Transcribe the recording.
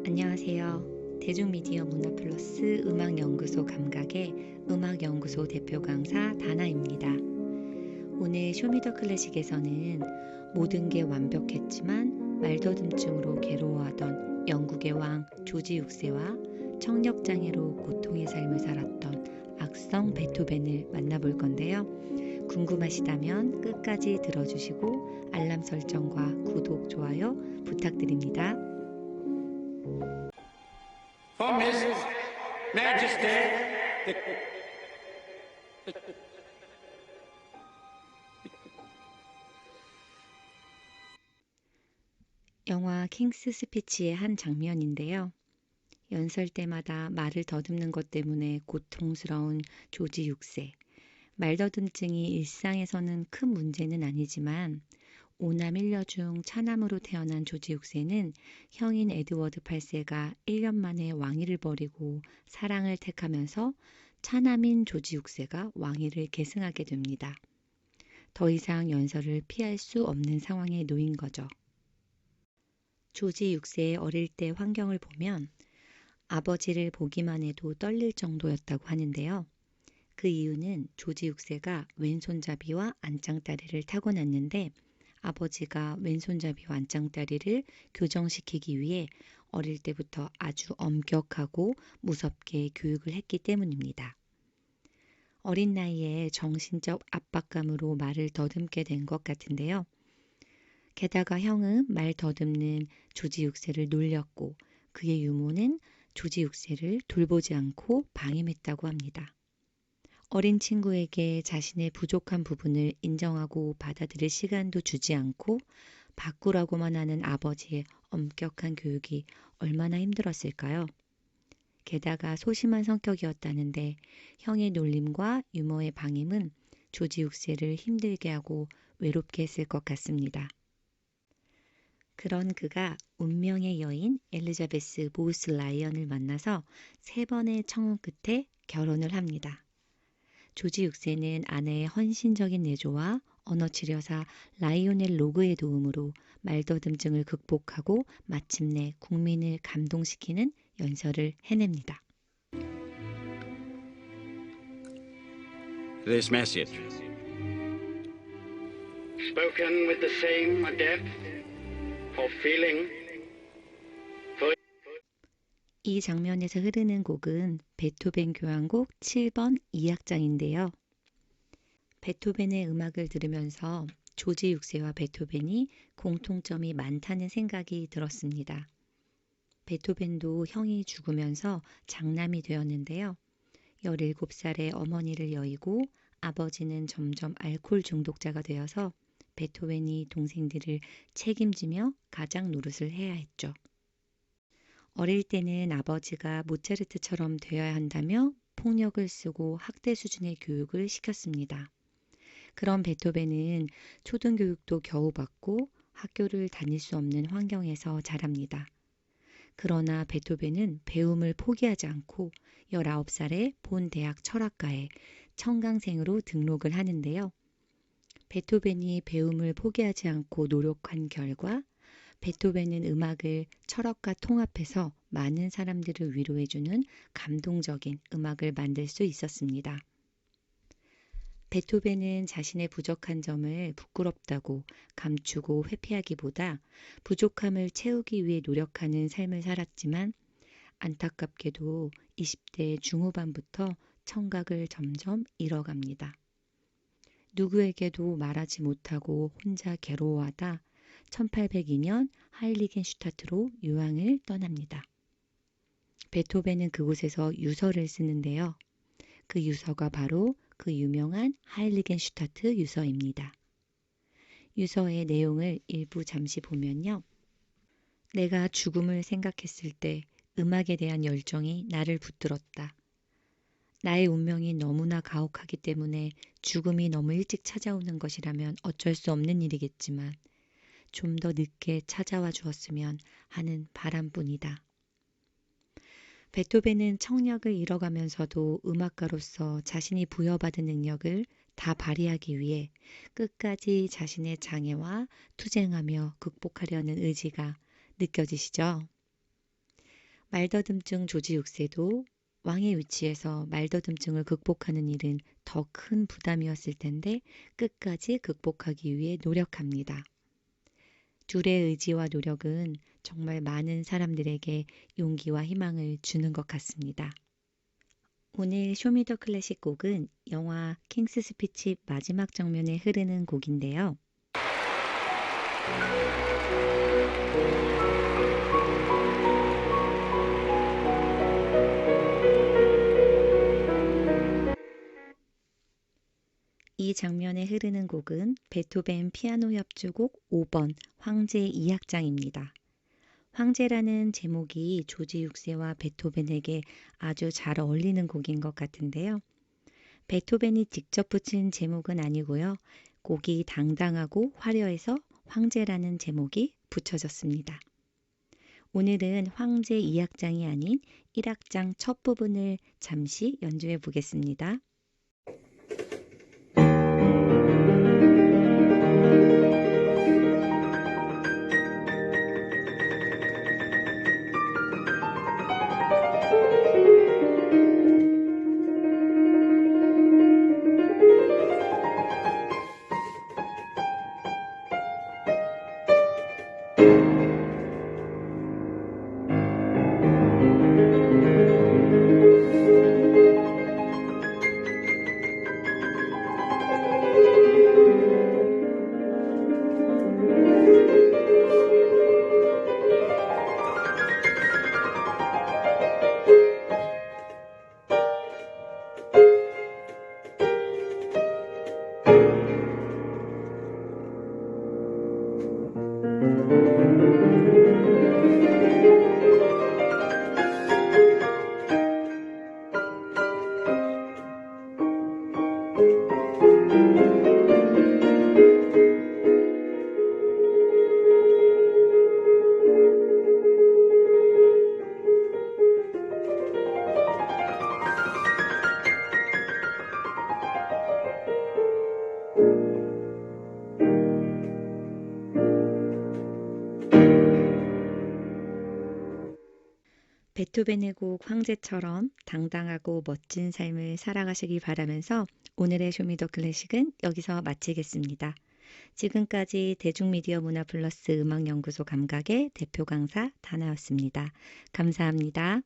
안녕하세요. 대중미디어 문화플러스 음악연구소 감각의 음악연구소 대표 강사 다나입니다. 오늘 쇼미더클래식에서는 모든 게 완벽했지만 말더듬증으로 괴로워하던 영국의 왕 조지 6세와 청력장애로 고통의 삶을 살았던 악성 베토벤을 만나볼 건데요. 궁금하시다면 끝까지 들어주시고 알람 설정과 구독, 좋아요 부탁드립니다. From His Majesty, 영화 킹스 스피치의 한 장면인데요. 연설 때마다 말을 더듬는 것 때문에 고통스러운 조지 6세. 말더듬증이 일상에서는 큰 문제는 아니지만 오남 1녀 중 차남으로 태어난 조지 6세는 형인 에드워드 8세가 1년 만에 왕위를 버리고 사랑을 택하면서 차남인 조지 6세가 왕위를 계승하게 됩니다. 더 이상 연설을 피할 수 없는 상황에 놓인 거죠. 조지 6세의 어릴 때 환경을 보면 아버지를 보기만 해도 떨릴 정도였다고 하는데요. 그 이유는 조지 6세가 왼손잡이와 안짱다리를 타고났는데 아버지가 왼손잡이와 안짱다리를 교정시키기 위해 어릴 때부터 아주 엄격하고 무섭게 교육을 했기 때문입니다. 어린 나이에 정신적 압박감으로 말을 더듬게 된 것 같은데요. 게다가 형은 말 더듬는 조지 6세를 놀렸고 그의 유모는 조지 6세를 돌보지 않고 방임했다고 합니다. 어린 친구에게 자신의 부족한 부분을 인정하고 받아들일 시간도 주지 않고 바꾸라고만 하는 아버지의 엄격한 교육이 얼마나 힘들었을까요? 게다가 소심한 성격이었다는데 형의 놀림과 유머의 방임은 조지 6세를 힘들게 하고 외롭게 했을 것 같습니다. 그런 그가 운명의 여인 엘리자베스 보우스 라이언을 만나서 3번의 청혼 끝에 결혼을 합니다. 조지 6세는 아내의 헌신적인 내조와 언어치료사 라이오넬 로그의 도움으로 말더듬증을 극복하고 마침내 국민을 감동시키는 연설을 해냅니다. this message, spoken with the same depth of feeling for 이 장면에서 흐르는 곡은 베토벤 교향곡 7번 2악장인데요. 베토벤의 음악을 들으면서 조지 6세와 베토벤이 공통점이 많다는 생각이 들었습니다. 베토벤도 형이 죽으면서 장남이 되었는데요. 17살에 어머니를 여의고 아버지는 점점 알코올 중독자가 되어서 베토벤이 동생들을 책임지며 가장 노릇을 해야 했죠. 어릴 때는 아버지가 모차르트처럼 되어야 한다며 폭력을 쓰고 학대 수준의 교육을 시켰습니다. 그런 베토벤은 초등교육도 겨우 받고 학교를 다닐 수 없는 환경에서 자랍니다. 그러나 베토벤은 배움을 포기하지 않고 19살에 본 대학 철학과에 청강생으로 등록을 하는데요. 베토벤이 배움을 포기하지 않고 노력한 결과 베토벤은 음악을 철학과 통합해서 많은 사람들을 위로해주는 감동적인 음악을 만들 수 있었습니다. 베토벤은 자신의 부족한 점을 부끄럽다고 감추고 회피하기보다 부족함을 채우기 위해 노력하는 삶을 살았지만 안타깝게도 20대 중후반부터 청각을 점점 잃어갑니다. 누구에게도 말하지 못하고 혼자 괴로워하다 1802년 하일리겐슈타트로 유황을 떠납니다. 베토벤은 그곳에서 유서를 쓰는데요. 그 유서가 바로 그 유명한 하일리겐슈타트 유서입니다. 유서의 내용을 일부 잠시 보면요. 내가 죽음을 생각했을 때 음악에 대한 열정이 나를 붙들었다. 나의 운명이 너무나 가혹하기 때문에 죽음이 너무 일찍 찾아오는 것이라면 어쩔 수 없는 일이겠지만 좀 더 늦게 찾아와 주었으면 하는 바람뿐이다. 베토벤은 청력을 잃어가면서도 음악가로서 자신이 부여받은 능력을 다 발휘하기 위해 끝까지 자신의 장애와 투쟁하며 극복하려는 의지가 느껴지시죠? 말더듬증 조지 6세도 왕의 위치에서 말더듬증을 극복하는 일은 더 큰 부담이었을 텐데 끝까지 극복하기 위해 노력합니다. 둘의 의지와 노력은 정말 많은 사람들에게 용기와 희망을 주는 것 같습니다. 오늘 쇼미더 클래식 곡은 영화 킹스 스피치 마지막 장면에 흐르는 곡인데요. 이 장면에 흐르는 곡은 베토벤 피아노 협주곡 5번 황제 2악장입니다. 황제라는 제목이 조지 6세와 베토벤에게 아주 잘 어울리는 곡인 것 같은데요. 베토벤이 직접 붙인 제목은 아니고요. 곡이 당당하고 화려해서 황제라는 제목이 붙여졌습니다. 오늘은 황제 2악장이 아닌 1악장 첫 부분을 잠시 연주해 보겠습니다. 베토벤의 곡 황제처럼 당당하고 멋진 삶을 살아가시기 바라면서 오늘의 쇼미더 클래식은 여기서 마치겠습니다. 지금까지 대중미디어 문화 플러스 음악연구소 감각의 대표 강사 다나였습니다. 감사합니다.